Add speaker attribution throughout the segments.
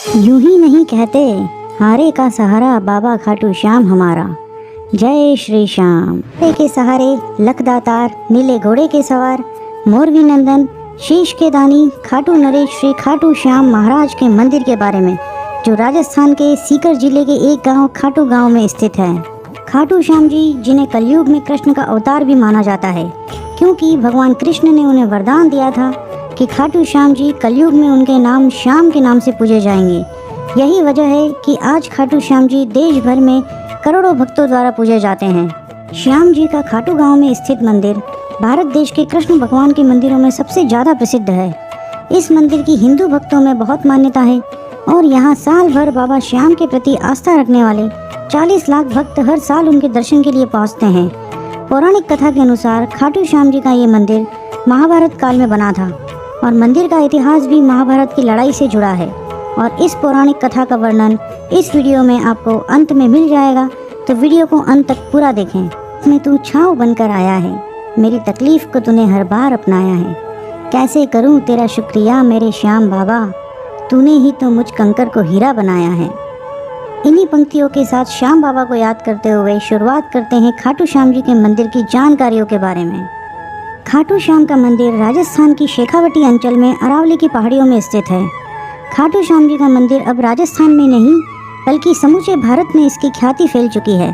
Speaker 1: यूं ही नहीं कहते, हारे का सहारा बाबा खाटू श्याम हमारा। जय श्री श्याम। के सहारे लखदातार, नीले घोड़े के सवार, मोरवी नंदन, शीश के दानी खाटू नरेश श्री खाटू श्याम महाराज के मंदिर के बारे में, जो राजस्थान के सीकर जिले के एक गांव खाटू गांव में स्थित है। खाटू श्याम जी, जिन्हें कलयुग में कृष्ण का अवतार भी माना जाता है, क्योंकि भगवान कृष्ण ने उन्हें वरदान दिया था कि खाटू श्याम जी कलयुग में उनके नाम श्याम के नाम से पूजे जाएंगे। यही वजह है कि आज खाटू श्याम जी देश भर में करोड़ों भक्तों द्वारा पूजे जाते हैं। श्याम जी का खाटू गांव में स्थित मंदिर भारत देश के कृष्ण भगवान के मंदिरों में सबसे ज़्यादा प्रसिद्ध है। इस मंदिर की हिंदू भक्तों में बहुत मान्यता है और यहाँ साल भर बाबा श्याम के प्रति आस्था रखने वाले 40 लाख भक्त हर साल उनके दर्शन के लिए पहुँचते हैं। पौराणिक कथा के अनुसार खाटू श्याम जी का ये मंदिर महाभारत काल में बना था और मंदिर का इतिहास भी महाभारत की लड़ाई से जुड़ा है और इस पौराणिक कथा का वर्णन इस वीडियो में आपको अंत में मिल जाएगा, तो वीडियो को अंत तक पूरा देखें। मैं तू छाँव बनकर आया है, मेरी तकलीफ़ को तूने हर बार अपनाया है। कैसे करूं तेरा शुक्रिया मेरे श्याम बाबा, तूने ही तो मुझ कंकर को हीरा बनाया है। इन्हीं पंक्तियों के साथ श्याम बाबा को याद करते हुए शुरुआत करते हैं खाटू श्याम जी के मंदिर की जानकारियों के बारे में। खाटू श्याम का मंदिर राजस्थान की शेखावटी अंचल में अरावली की पहाड़ियों में स्थित है। खाटू श्याम जी का मंदिर अब राजस्थान में नहीं बल्कि समूचे भारत में इसकी ख्याति फैल चुकी है।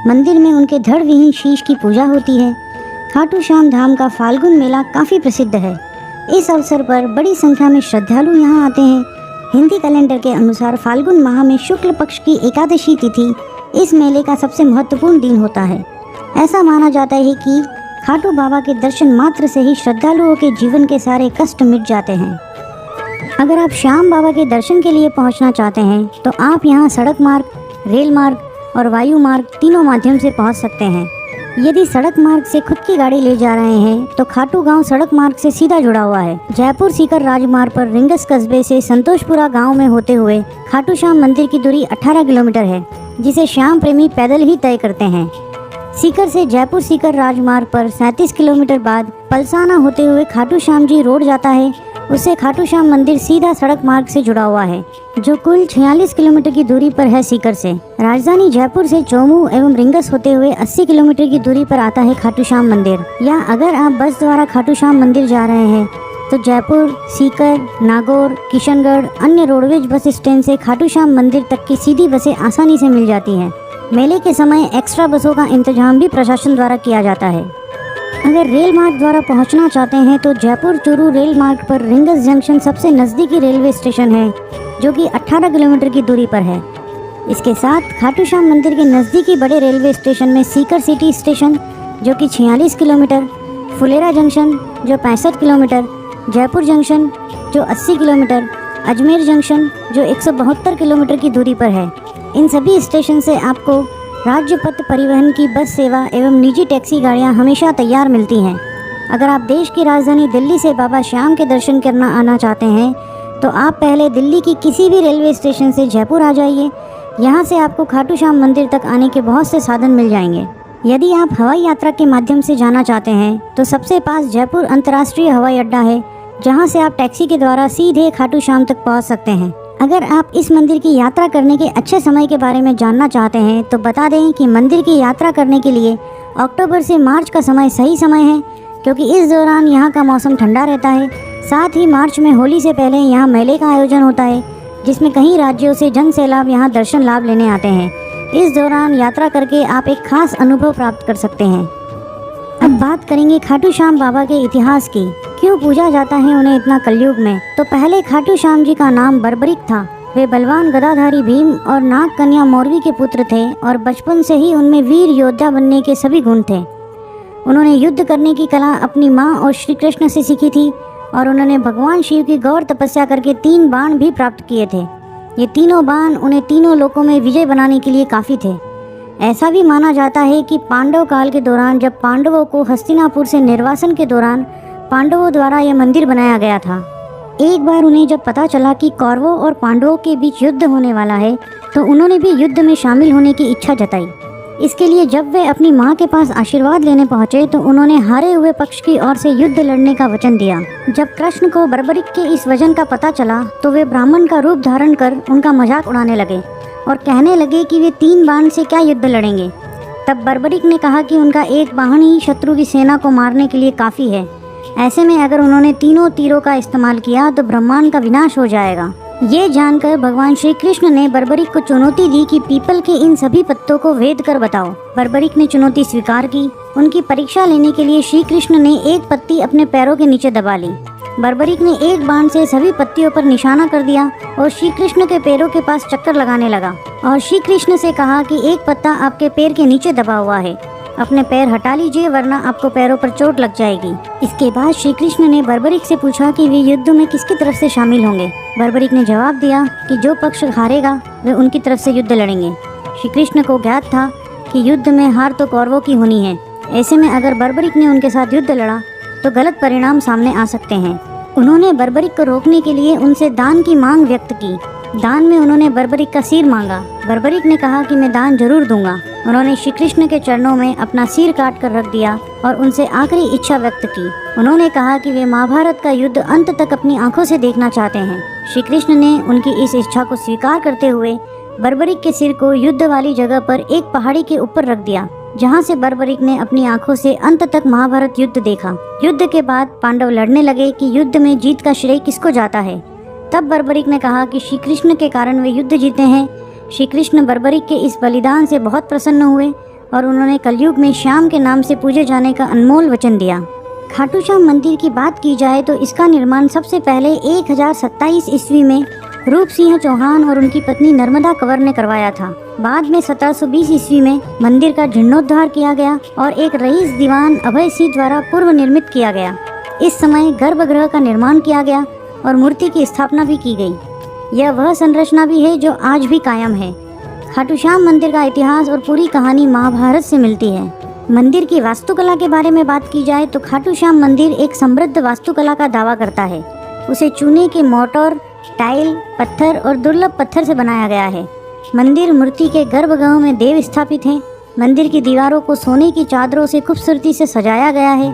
Speaker 1: मंदिर में उनके धड़ विहीन शीश की पूजा होती है। खाटू श्याम धाम का फाल्गुन मेला काफ़ी प्रसिद्ध है। इस अवसर पर बड़ी संख्या में श्रद्धालु यहाँ आते हैं। हिंदी कैलेंडर के अनुसार फाल्गुन माह में शुक्ल पक्ष की एकादशी तिथि इस मेले का सबसे महत्वपूर्ण दिन होता है। ऐसा माना जाता है कि खाटू बाबा के दर्शन मात्र से ही श्रद्धालुओं के जीवन के सारे कष्ट मिट जाते हैं। अगर आप श्याम बाबा के दर्शन के लिए पहुंचना चाहते हैं तो आप यहां सड़क मार्ग, रेल मार्ग और वायु मार्ग तीनों माध्यम से पहुंच सकते हैं। यदि सड़क मार्ग से खुद की गाड़ी ले जा रहे हैं तो खाटू गांव सड़क मार्ग से सीधा जुड़ा हुआ है। जयपुर सीकर राजमार्ग पर रिंगस कस्बे से संतोषपुरा गांव में होते हुए खाटू श्याम मंदिर की दूरी 18 किलोमीटर है, जिसे श्याम प्रेमी पैदल ही तय करते हैं। सीकर से जयपुर सीकर राजमार्ग पर 37 किलोमीटर बाद पलसाना होते हुए खाटू श्याम जी रोड जाता है। उससे खाटू श्याम मंदिर सीधा सड़क मार्ग से जुड़ा हुआ है, जो कुल 46 किलोमीटर की दूरी पर है। सीकर से राजधानी जयपुर से चोमू एवं रिंगस होते हुए 80 किलोमीटर की दूरी पर आता है खाटू श्याम मंदिर। या अगर आप बस द्वारा खाटू श्याम मंदिर जा रहे हैं तो जयपुर, सीकर, नागौर, किशनगढ़ अन्य रोडवेज बस स्टैंड से खाटू श्याम मंदिर तक की सीधी बसें आसानी से मिल जाती हैं। मेले के समय एक्स्ट्रा बसों का इंतजाम भी प्रशासन द्वारा किया जाता है। अगर रेल मार्ग द्वारा पहुंचना चाहते हैं तो जयपुर चूरू रेल मार्ग पर रिंगस जंक्शन सबसे नज़दीकी रेलवे स्टेशन है, जो कि 18 किलोमीटर की दूरी पर है। इसके साथ खाटू श्याम मंदिर के नज़दीकी बड़े रेलवे स्टेशन में सीकर सिटी स्टेशन जो कि 46 किलोमीटर, फुलेरा जंक्शन जो 65 किलोमीटर, जयपुर जंक्शन जो 80 किलोमीटर, अजमेर जंक्शन जो 172 किलोमीटर की दूरी पर है। इन सभी स्टेशन से आपको राज्य पथ परिवहन की बस सेवा एवं निजी टैक्सी गाड़ियां हमेशा तैयार मिलती हैं। अगर आप देश की राजधानी दिल्ली से बाबा श्याम के दर्शन करना आना चाहते हैं तो आप पहले दिल्ली की किसी भी रेलवे स्टेशन से जयपुर आ जाइए। यहां से आपको खाटू श्याम मंदिर तक आने के बहुत से साधन मिल जाएंगे। यदि आप हवाई यात्रा के माध्यम से जाना चाहते हैं तो सबसे पास जयपुर अंतर्राष्ट्रीय हवाई अड्डा है, जहाँ से आप टैक्सी के द्वारा सीधे खाटू श्याम तक पहुँच सकते हैं। अगर आप इस मंदिर की यात्रा करने के अच्छे समय के बारे में जानना चाहते हैं तो बता दें कि मंदिर की यात्रा करने के लिए अक्टूबर से मार्च का समय सही समय है, क्योंकि इस दौरान यहाँ का मौसम ठंडा रहता है। साथ ही मार्च में होली से पहले यहाँ मेले का आयोजन होता है, जिसमें कई राज्यों से जन सैलाब यहाँ दर्शन लाभ लेने आते हैं। इस दौरान यात्रा करके आप एक खास अनुभव प्राप्त कर सकते हैं। अब बात करेंगे खाटू श्याम बाबा के इतिहास की। क्यों पूजा जाता है उन्हें इतना कलयुग में? तो पहले खाटू श्याम जी का नाम बर्बरिक था। वे बलवान गदाधारी भीम और नाग कन्या मोरवी के पुत्र थे और बचपन से ही उनमें वीर योद्धा बनने के सभी गुण थे। उन्होंने युद्ध करने की कला अपनी माँ और श्री कृष्ण से सीखी थी और उन्होंने भगवान शिव की गौर तपस्या करके 3 बाण भी प्राप्त किए थे। ये तीनों बाण उन्हें तीनों लोकों में विजय बनाने के लिए काफ़ी थे। ऐसा भी माना जाता है कि पांडव काल के दौरान जब पांडवों को हस्तिनापुर से निर्वासन के दौरान पांडवों द्वारा यह मंदिर बनाया गया था। एक बार उन्हें जब पता चला कि कौरवों और पांडवों के बीच युद्ध होने वाला है तो उन्होंने भी युद्ध में शामिल होने की इच्छा जताई। इसके लिए जब वे अपनी माँ के पास आशीर्वाद लेने पहुँचे तो उन्होंने हारे हुए पक्ष की ओर से युद्ध लड़ने का वचन दिया। जब कृष्ण को बर्बरिक के इस वचन का पता चला तो वे ब्राह्मण का रूप धारण कर उनका मजाक उड़ाने लगे और कहने लगे कि वे 3 बाण से क्या युद्ध लड़ेंगे। तब बर्बरिक ने कहा कि उनका एक बाण ही शत्रु की सेना को मारने के लिए काफ़ी है। ऐसे में अगर उन्होंने तीनों तीरों का इस्तेमाल किया तो ब्रह्मांड का विनाश हो जाएगा। ये जानकर भगवान श्री कृष्ण ने बर्बरिक को चुनौती दी कि पीपल के इन सभी पत्तों को वेद कर बताओ। बर्बरिक ने चुनौती स्वीकार की। उनकी परीक्षा लेने के लिए श्री कृष्ण ने एक पत्ती अपने पैरों के नीचे दबा ली। बर्बरिक ने एक बाण से सभी पत्तियों पर निशाना कर दिया और श्री कृष्ण के पैरों के पास चक्कर लगाने लगा और श्री कृष्ण से कहा कि एक पत्ता आपके पैर के नीचे दबा हुआ है, अपने पैर हटा लीजिए वरना आपको पैरों पर चोट लग जाएगी। इसके बाद श्री कृष्ण ने बर्बरिक से पूछा कि वे युद्ध में किसकी तरफ से शामिल होंगे। बर्बरिक ने जवाब दिया कि जो पक्ष हारेगा वे उनकी तरफ से युद्ध लड़ेंगे। श्री कृष्ण को ज्ञात था कि युद्ध में हार तो कौरवों की होनी है। ऐसे में अगर बर्बरिक ने उनके साथ युद्ध लड़ा तो गलत परिणाम सामने आ सकते हैं। उन्होंने बर्बरिक को रोकने के लिए उनसे दान की मांग व्यक्त की। दान में उन्होंने बर्बरिक का सिर मांगा। बर्बरिक ने कहा कि मैं दान जरूर दूंगा। उन्होंने श्री कृष्ण के चरणों में अपना सिर काट कर रख दिया और उनसे आखिरी इच्छा व्यक्त की। उन्होंने कहा कि वे महाभारत का युद्ध अंत तक अपनी आंखों से देखना चाहते हैं। श्री कृष्ण ने उनकी इस इच्छा को स्वीकार करते हुए बर्बरिक के सिर को युद्ध वाली जगह पर एक पहाड़ी के ऊपर रख दिया, जहाँ से बर्बरिक ने अपनी आंखों से अंत तक महाभारत युद्ध देखा। युद्ध के बाद पांडव लड़ने लगे कि युद्ध में जीत का श्रेय किसको जाता है। तब बर्बरिक ने कहा कि श्री कृष्ण के कारण वे युद्ध जीते हैं। श्री कृष्ण बर्बरिक के इस बलिदान से बहुत प्रसन्न हुए और उन्होंने कलयुग में श्याम के नाम से पूजे जाने का अनमोल वचन दिया। खाटू श्याम मंदिर की बात की जाए तो इसका निर्माण सबसे पहले 1027 ईस्वी में रूप सिंह चौहान और उनकी पत्नी नर्मदा कंवर ने करवाया था। बाद में 1720 ईस्वी में मंदिर का जीर्णोद्धार किया गया और एक रईस दीवान अभय सिंह द्वारा पूर्व निर्मित किया गया। इस समय गर्भगृह का निर्माण किया गया और मूर्ति की स्थापना भी की गई। यह वह संरचना भी है जो आज भी कायम है। खाटू श्याम मंदिर का इतिहास और पूरी कहानी महाभारत से मिलती है। मंदिर की वास्तुकला के बारे में बात की जाए तो खाटू श्याम मंदिर एक समृद्ध वास्तुकला का दावा करता है। उसे चूने के मोर्टार, टाइल, पत्थर और दुर्लभ पत्थर से बनाया गया है। मंदिर मूर्ति के गर्भगृह में देव स्थापित हैं। मंदिर की दीवारों को सोने की चादरों से खूबसूरती से सजाया गया है।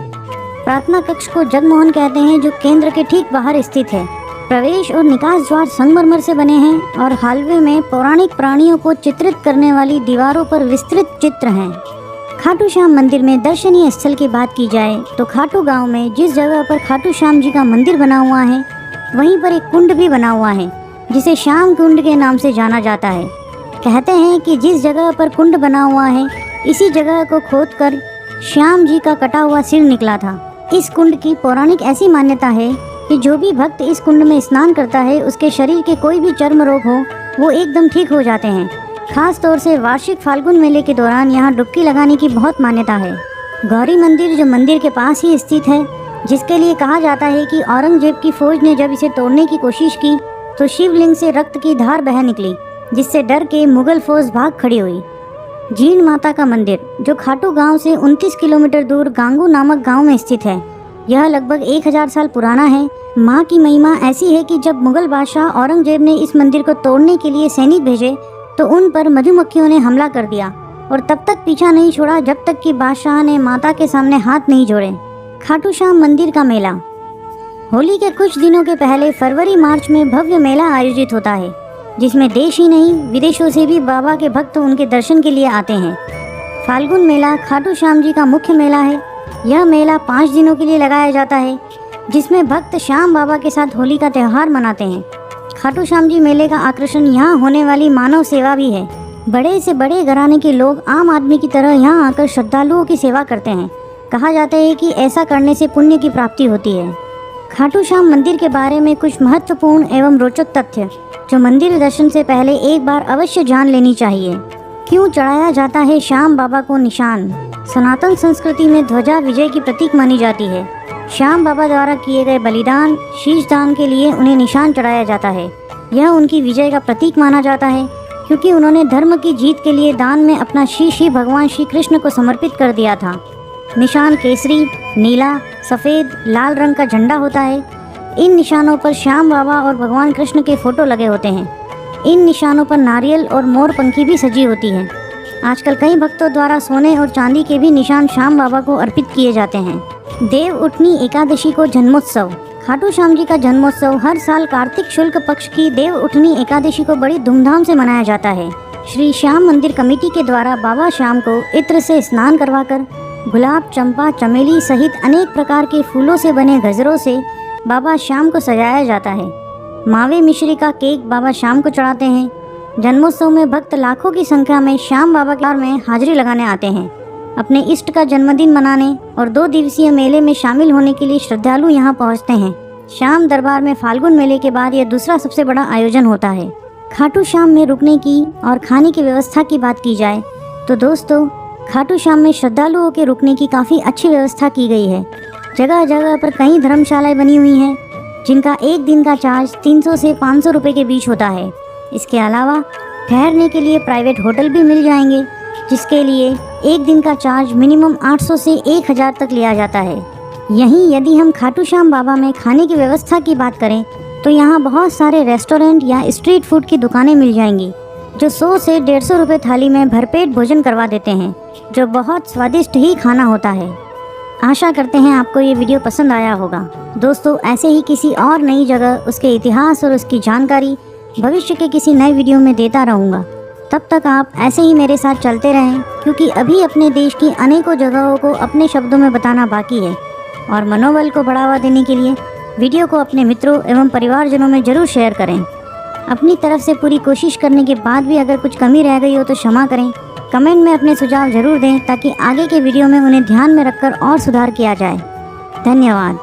Speaker 1: प्रार्थना कक्ष को जगमोहन कहते हैं, जो केंद्र के ठीक बाहर स्थित है। प्रवेश और निकास द्वार संगमरमर से बने हैं और हालवे में पौराणिक प्राणियों को चित्रित करने वाली दीवारों पर विस्तृत चित्र हैं। खाटू श्याम मंदिर में दर्शनीय स्थल की बात की जाए तो खाटू गांव में जिस जगह पर खाटू श्याम जी का मंदिर बना हुआ है वहीं पर एक कुंड भी बना हुआ है, जिसे श्याम कुंड के नाम से जाना जाता है। कहते हैं कि जिस जगह पर कुंड बना हुआ है इसी जगह को खोदकर श्याम जी का कटा हुआ सिर निकला था। इस कुंड की पौराणिक ऐसी मान्यता है कि जो भी भक्त इस कुंड में स्नान करता है उसके शरीर के कोई भी चर्म रोग हो वो एकदम ठीक हो जाते हैं। खास तौर से वार्षिक फाल्गुन मेले के दौरान यहाँ डुबकी लगाने की बहुत मान्यता है। गौरी मंदिर जो मंदिर के पास ही स्थित है, जिसके लिए कहा जाता है कि औरंगजेब की फौज ने जब इसे तोड़ने की कोशिश की तो शिवलिंग से रक्त की धार बह निकली, जिससे डर के मुगल फौज भाग खड़ी हुई। जीण माता का मंदिर जो खाटू गांव से 29 किलोमीटर दूर गांगू नामक गांव में स्थित है, यह लगभग 1000 साल पुराना है। माँ की महिमा ऐसी है कि जब मुगल बादशाह औरंगजेब ने इस मंदिर को तोड़ने के लिए सैनिक भेजे तो उन पर मधुमक्खियों ने हमला कर दिया और तब तक पीछा नहीं छोड़ा जब तक कि बादशाह ने माता के सामने हाथ नहीं जोड़े। खाटू श्याम मंदिर का मेला होली के कुछ दिनों के पहले फरवरी मार्च में भव्य मेला आयोजित होता है, जिसमें देश ही नहीं विदेशों से भी बाबा के भक्त उनके दर्शन के लिए आते हैं। फाल्गुन मेला खाटू श्याम जी का मुख्य मेला है। यह मेला 5 दिनों के लिए लगाया जाता है, जिसमें भक्त श्याम बाबा के साथ होली का त्यौहार मनाते हैं। खाटू श्याम जी मेले का आकर्षण यहाँ होने वाली मानव सेवा भी है। बड़े से बड़े घराने के लोग आम आदमी की तरह यहाँ आकर श्रद्धालुओं की सेवा करते हैं। कहा जाता है कि ऐसा करने से पुण्य की प्राप्ति होती है। खाटू श्याम मंदिर के बारे में कुछ महत्वपूर्ण एवं रोचक तथ्य जो मंदिर दर्शन से पहले एक बार अवश्य जान लेनी चाहिए। क्यों चढ़ाया जाता है श्याम बाबा को निशान? सनातन संस्कृति में ध्वजा विजय की प्रतीक मानी जाती है। श्याम बाबा द्वारा किए गए बलिदान, शीश दान के लिए उन्हें निशान चढ़ाया जाता है। यह उनकी विजय का प्रतीक माना जाता है, क्योंकि उन्होंने धर्म की जीत के लिए दान में अपना शीश ही भगवान श्री कृष्ण को समर्पित कर दिया था। निशान केसरी, नीला, सफ़ेद, लाल रंग का झंडा होता है। इन निशानों पर श्याम बाबा और भगवान कृष्ण के फोटो लगे होते हैं। इन निशानों पर नारियल और मोर पंखी भी सजी होती है। आजकल कई भक्तों द्वारा सोने और चांदी के भी निशान श्याम बाबा को अर्पित किए जाते हैं। देव उठनी एकादशी को जन्मोत्सव। खाटू श्याम जी का जन्मोत्सव हर साल कार्तिक शुक्ल पक्ष की देव उठनी एकादशी को बड़ी धूमधाम से मनाया जाता है। श्री श्याम मंदिर कमेटी के द्वारा बाबा श्याम को इत्र से स्नान करवाकर गुलाब, चंपा, चमेली सहित अनेक प्रकार के फूलों से बने गजरों से बाबा श्याम को सजाया जाता है। मावे मिश्री का केक बाबा श्याम को चढ़ाते हैं। जन्मोत्सव में भक्त लाखों की संख्या में श्याम बाबा के दरबार में हाजिरी लगाने आते हैं। अपने इष्ट का जन्मदिन मनाने और 2 दिवसीय मेले में शामिल होने के लिए श्रद्धालु यहाँ पहुँचते हैं। श्याम दरबार में फाल्गुन मेले के बाद यह दूसरा सबसे बड़ा आयोजन होता है। खाटू श्याम में रुकने की और खाने की व्यवस्था की बात की जाए तो दोस्तों, खाटू श्याम में श्रद्धालुओं के रुकने की काफ़ी अच्छी व्यवस्था की गई है। जगह जगह पर कई धर्मशालाएं बनी हुई हैं जिनका एक दिन का चार्ज 300 से 500 रुपये के बीच होता है। इसके अलावा ठहरने के लिए प्राइवेट होटल भी मिल जाएंगे जिसके लिए एक दिन का चार्ज मिनिमम 800 से 1000 तक लिया जाता है। यहीं यदि हम खाटू श्याम बाबा में खाने की व्यवस्था की बात करें तो यहाँ बहुत सारे रेस्टोरेंट या स्ट्रीट फूड की दुकानें मिल जाएंगी जो 100 से 150 रुपये थाली में भरपेट भोजन करवा देते हैं, जो बहुत स्वादिष्ट ही खाना होता है। आशा करते हैं आपको ये वीडियो पसंद आया होगा। दोस्तों, ऐसे ही किसी और नई जगह, उसके इतिहास और उसकी जानकारी भविष्य के किसी नए वीडियो में देता रहूँगा। तब तक आप ऐसे ही मेरे साथ चलते रहें, क्योंकि अभी अपने देश की अनेकों जगहों को अपने शब्दों में बताना बाकी है। और मनोबल को बढ़ावा देने के लिए वीडियो को अपने मित्रों एवं परिवारजनों में ज़रूर शेयर करें। अपनी तरफ से पूरी कोशिश करने के बाद भी अगर कुछ कमी रह गई हो तो क्षमा करें। कमेंट में अपने सुझाव ज़रूर दें ताकि आगे के वीडियो में उन्हें ध्यान में रखकर और सुधार किया जाए। धन्यवाद।